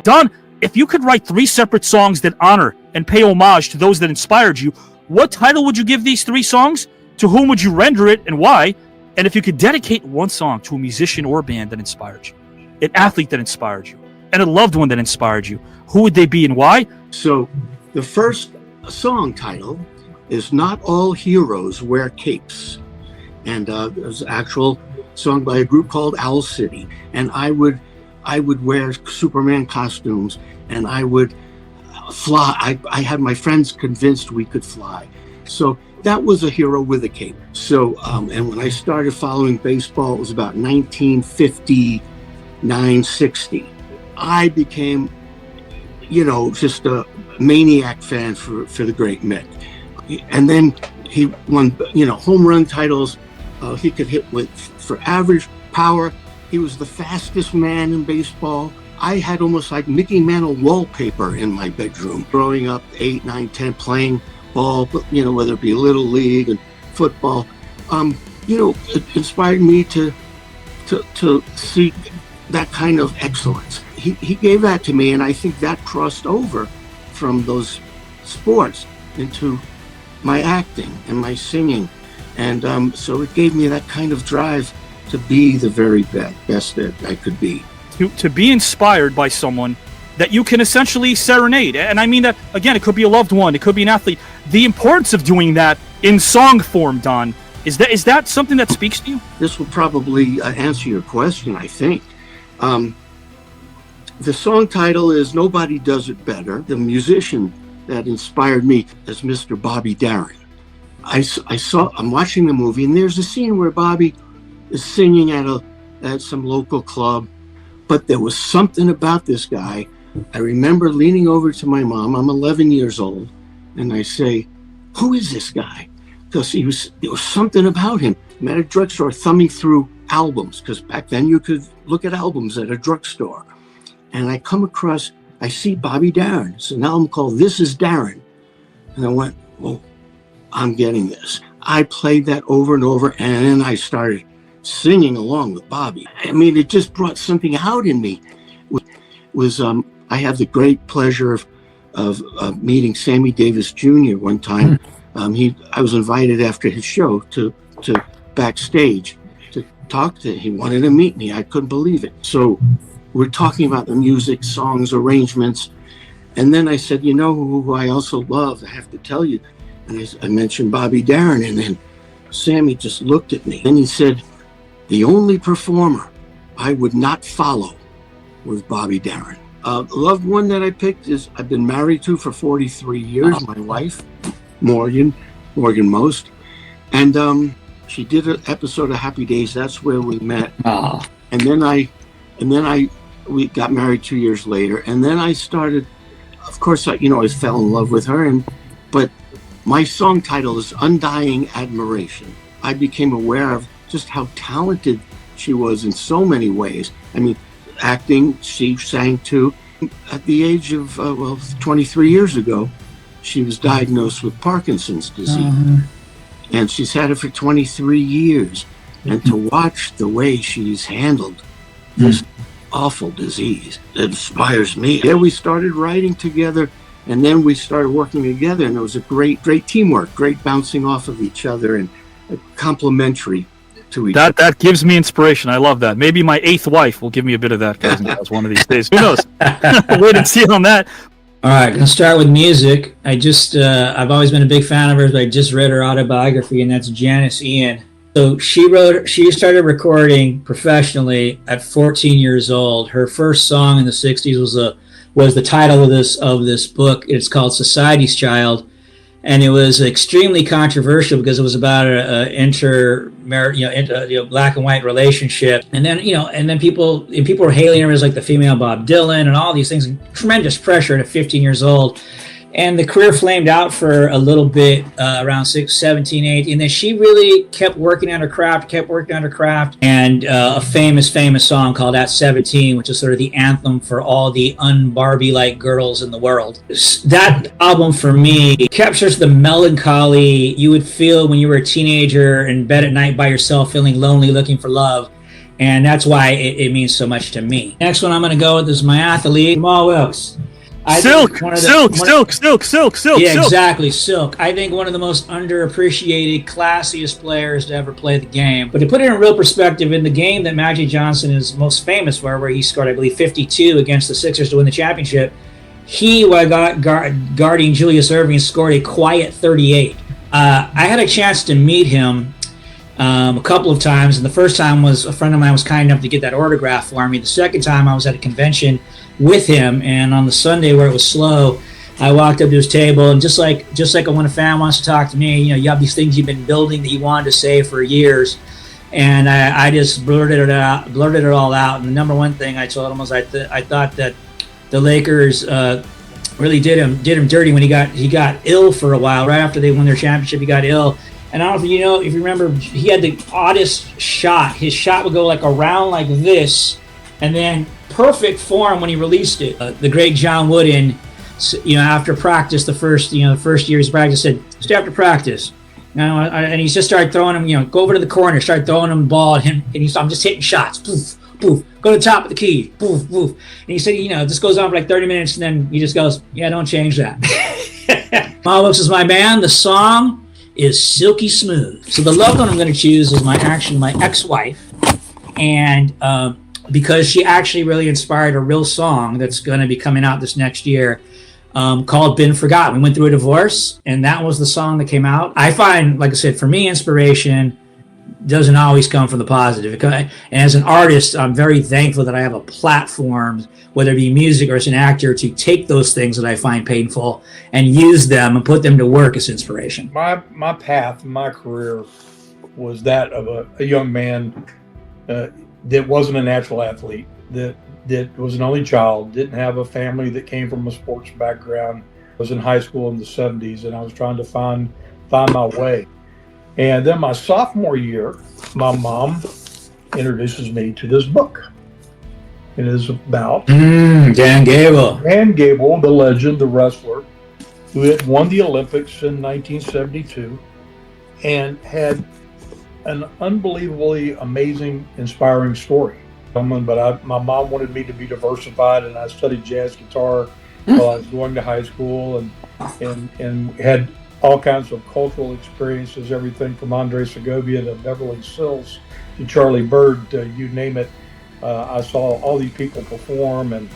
Don, if you could write 3 separate songs that honor and pay homage to those that inspired you, what title would you give these 3 songs? To whom would you render it and why? And if you could dedicate one song to a musician or band that inspired you, an athlete that inspired you, and a loved one that inspired you, who would they be and why? So the first song title is Not All Heroes Wear Capes. And there's an actual song by a group called Owl City. And I would wear Superman costumes, and I would fly. I had my friends convinced we could fly. So that was a hero with a cape. So, and when I started following baseball, it was about 1959, 60. I became, just a maniac fan for the great Mick. And then he won, home run titles. He could hit for average power. He was the fastest man in baseball. I had almost like Mickey Mantle wallpaper in my bedroom. Growing up, 8, 9, 10, playing ball, whether it be Little League and football, it inspired me to seek that kind of excellence. He gave that to me, and I think that crossed over from those sports into my acting and my singing. And so it gave me that kind of drive to be the very best that I could be. To be inspired by someone that you can essentially serenade. And I mean that, again, it could be a loved one, it could be an athlete. The importance of doing that in song form, Don, is that something that speaks to you? This will probably answer your question, I think. The song title is Nobody Does It Better. The musician that inspired me is Mr. Bobby Darin. I'm watching the movie, and there's a scene where Bobby is singing at some local club, but there was something about this guy. I remember leaning over to my mom. I'm 11 years old, and I say, "Who is this guy?" Because there was something about him. I'm at a drugstore thumbing through albums, because back then you could look at albums at a drugstore, and I see Bobby Darin. So now I'm called This Is Darin, and I went, "Well, I'm getting this." I played that over and over, and then I started singing along with Bobby. I mean, it just brought something out in me. I had the great pleasure of meeting Sammy Davis Jr. one time. I was invited after his show to backstage to talk to him. He wanted to meet me. I couldn't believe it. So we're talking about the music, songs, arrangements, and then I said, who I also love, I have to tell you. And I mentioned Bobby Darin, and then Sammy just looked at me, and he said, "The only performer I would not follow was Bobby Darin." The loved one that I picked is I've been married to for 43 years, my wife, Morgan Most. And she did an episode of Happy Days. That's where we met. And then we got married 2 years later. And then I started, of course, I fell in love with her. But my song title is Undying Admiration. I became aware of just how talented she was in so many ways. I mean, acting, she sang too. At the age of, 23 years ago, she was diagnosed with Parkinson's disease. And she's had it for 23 years. And to watch the way she's handled this awful disease, it inspires me. Yeah, we started writing together, and then we started working together, and it was a great teamwork, great bouncing off of each other, and complementary to each other. That gives me inspiration. I love that. Maybe my 8th wife will give me a bit of that one of these days. Who knows? Wait and see on that. All right, let's start with music. I've always been a big fan of hers, but I just read her autobiography, and that's Janis Ian. So she started recording professionally at 14 years old. Her first song in the 60s was the title of this book. It's called Society's Child, and it was extremely controversial because it was about a black and white relationship. And then people were hailing her as like the female Bob Dylan and all these things. Tremendous pressure at 15 years old. And the career flamed out for a little bit around 17, 18. And then she really kept working on her craft. And a famous song called At 17, which is sort of the anthem for all the un-Barbie-like girls in the world. That album, for me, captures the melancholy you would feel when you were a teenager in bed at night by yourself, feeling lonely, looking for love. And that's why it means so much to me. Next one I'm going to go with is my athlete, Jamal Wilkes. Silk. Yeah, exactly, Silk. I think one of the most underappreciated, classiest players to ever play the game. But to put it in real perspective, in the game that Magic Johnson is most famous for, where he scored, I believe, 52 against the Sixers to win the championship, he, while guarding Julius Erving, scored a quiet 38. I had a chance to meet him a couple of times, and the first time was a friend of mine was kind enough to get that autograph for me. The second time I was at a convention with him, and on the Sunday where it was slow, I walked up to his table, and just like when a fan wants to talk to me, you have these things you've been building that you wanted to say for years, and I just blurted it all out. And the number one thing I told him was I thought that the Lakers really did him dirty when he got ill for a while. Right after they won their championship, he got ill. And I don't know if you remember, he had the oddest shot. His shot would go like around like this, and then perfect form when he released it. The great John Wooden, after practice, the first year of practice, said, "Stay after practice." And he just started throwing him, go over to the corner, start throwing him the ball, and I'm just hitting shots, poof, poof, go to the top of the key, poof, poof. And he said, this goes on for like 30 minutes, and then he just goes, "Yeah, don't change that." Jamal Wilkes is my man. The song is Silky Smooth. So the loved one I'm going to choose is my ex-wife, and because she actually really inspired a real song that's going to be coming out this next year, called Been Forgotten. We went through a divorce, and that was the song that came out. I find, like I said, for me, inspiration doesn't always come from the positive. And as an artist, I'm very thankful that I have a platform, whether it be music or as an actor, to take those things that I find painful and use them and put them to work as inspiration. My path, my career was that of a young man that wasn't a natural athlete, that was an only child, didn't have a family that came from a sports background. I was in high school in the 70s, and I was trying to find my way. And then my sophomore year, my mom introduces me to this book. It is about Dan Gable. Dan Gable, the legend, the wrestler, who had won the Olympics in 1972 and had an unbelievably amazing, inspiring story. But my mom wanted me to be diversified, and I studied jazz guitar while I was going to high school, and had all kinds of cultural experiences, everything from Andre Segovia to Beverly Sills to Charlie Bird, you name it. I saw all these people perform, and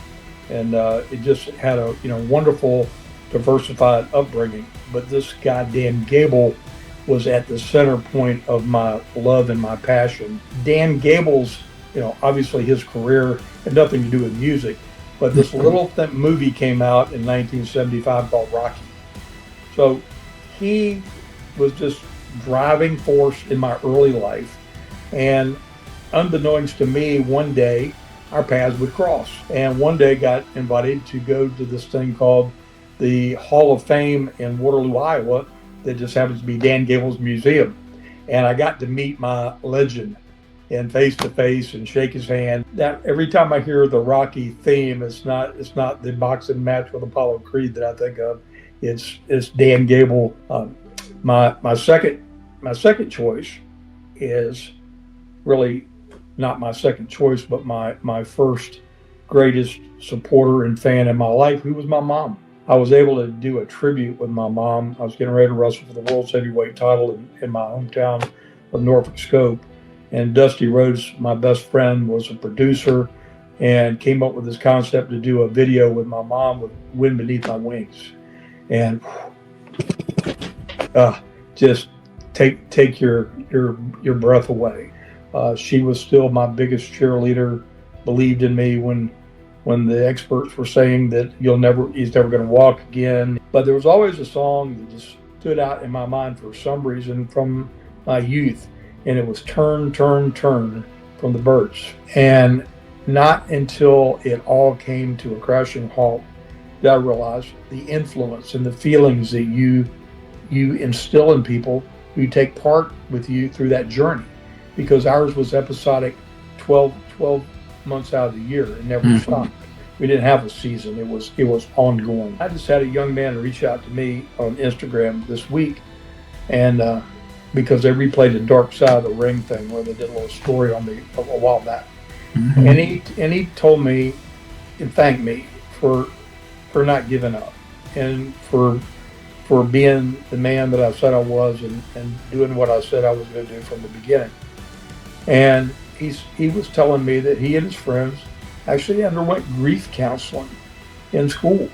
it just had a wonderful, diversified upbringing. But this guy, Dan Gable, was at the center point of my love and my passion. Dan Gable's, obviously his career had nothing to do with music, but this little movie came out in 1975 called Rocky. So he was just driving force in my early life, and unbeknownst to me, one day our paths would cross, and one day got invited to go to this thing called the Hall of Fame in Waterloo, Iowa, that just happens to be Dan Gable's museum. And I got to meet my legend and face to face and shake his hand. That every time I hear the Rocky theme, it's not the boxing match with Apollo Creed that I think of. It's Dan Gable. My second choice is really not my second choice, but my first greatest supporter and fan in my life, who was my mom. I was able to do a tribute with my mom. I was getting ready to wrestle for the world's heavyweight title in my hometown of Norfolk Scope. And Dusty Rhodes, my best friend, was a producer and came up with this concept to do a video with my mom with Wind Beneath My Wings. And just take your breath away. She was still my biggest cheerleader, believed in me when the experts were saying that he's never going to walk again. But there was always a song that just stood out in my mind for some reason from my youth, and it was Turn, Turn, Turn from the Byrds. And not until it all came to a crashing halt did I realize the influence and the feelings that you instill in people who take part with you through that journey. Because ours was episodic, 12 months out of the year. It never stopped. We didn't have a season. It was ongoing. I just had a young man reach out to me on Instagram this week, and because they replayed the Dark Side of the Ring thing where they did a little story on me a while back. Mm-hmm. And he told me and thanked me for not giving up and for being the man that I said I was and doing what I said I was going to do from the beginning. And he was telling me that he and his friends actually underwent grief counseling in school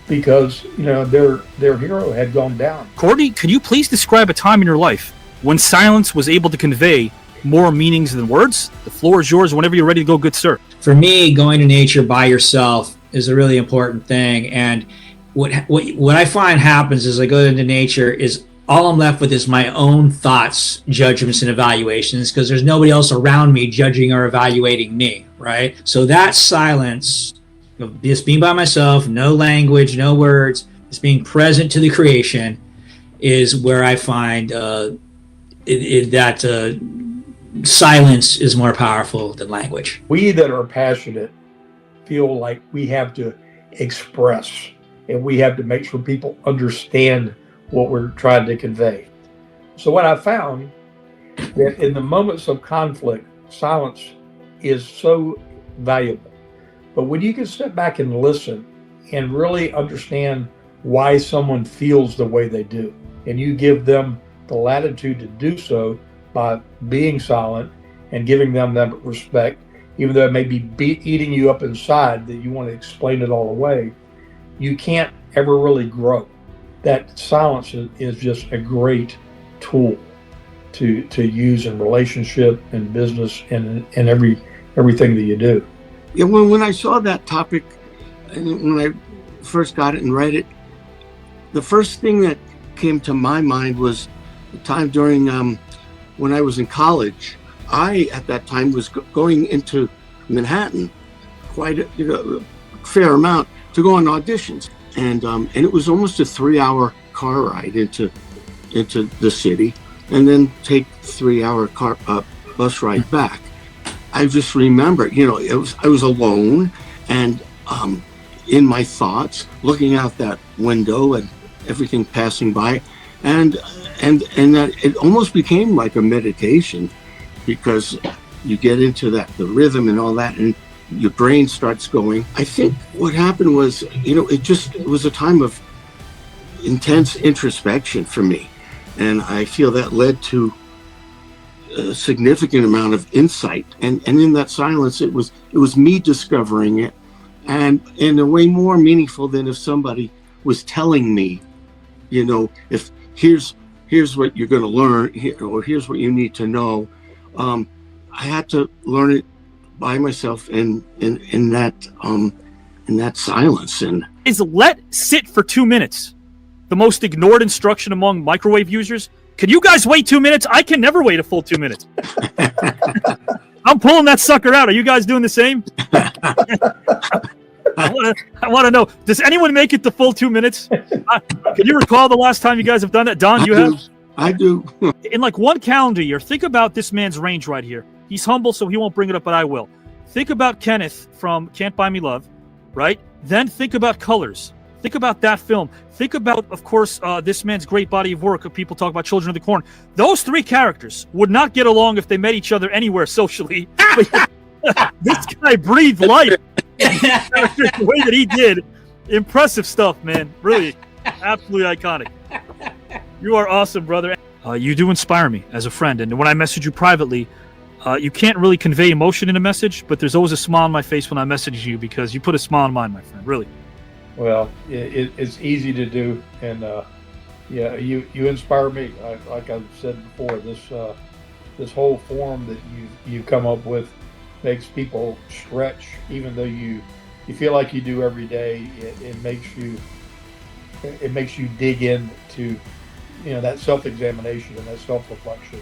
because, you know, their hero had gone down. Courtney, can you please describe a time in your life when silence was able to convey more meanings than words? The floor is yours whenever you're ready to go, good sir. For me, going to nature by yourself is a really important thing. And what I find happens as I go into nature is all I'm left with is my own thoughts, judgments, and evaluations, because there's nobody else around me judging or evaluating me, right? So that silence, just being by myself, no language, no words, just being present to the creation is where I find that silence is more powerful than language. We that are passionate feel like we have to express and we have to make sure people understand what we're trying to convey. So what I found that in the moments of conflict, silence is so valuable. But when you can step back and listen and really understand why someone feels the way they do, and you give them the latitude to do so by being silent and giving them that respect, even though it may be eating you up inside that you want to explain it all away, you can't ever really grow. That silence is just a great tool to use in relationship and business and everything that you do. Yeah, when I saw that topic, and when I first got it and read it, the first thing that came to my mind was the time during when I was in college. I, at that time, was going into Manhattan quite a fair amount to go on auditions. And it was almost a 3-hour car ride into the city, and then take 3-hour bus ride back. I just remember, you know, I was alone and in my thoughts, looking out that window and everything passing by, and that it almost became like a meditation, because you get into the rhythm and all that, and your brain starts going. I think what happened was, you know, it was a time of intense introspection for me, and I feel that led to a significant amount of insight. And in that silence, it was me discovering it, and in a way more meaningful than if somebody was telling me, you know, if here's what you're going to learn, or here's what you need to know. I had to learn it by myself in that silence. And Is let sit for 2 minutes the most ignored instruction among microwave users? Can you guys wait 2 minutes? I can never wait a full 2 minutes. I'm pulling that sucker out. Are you guys doing the same? I want to know, does anyone make it the full 2 minutes? Can you recall the last time you guys have done that? Don, you have? I do. In like one calendar year, think about this man's range right here. He's humble, so he won't bring it up, but I will. Think about Kenneth from Can't Buy Me Love, right? Then think about Colors. Think about that film. Think about, of course, this man's great body of work. People talk about Children of the Corn. Those three characters would not get along if they met each other anywhere socially. This guy breathed life. The way that he did. Impressive stuff, man. Really, absolutely iconic. You are awesome, brother. You do inspire me as a friend. And when I message you privately, you can't really convey emotion in a message, but there's always a smile on my face when I message you, because you put a smile on mine, my friend, really. Well, it's easy to do, and yeah, you inspire me. Like I've said before, this whole form that you come up with makes people stretch, even though you feel like you do every day. It makes you dig into, you know, that self-examination and that self-reflection.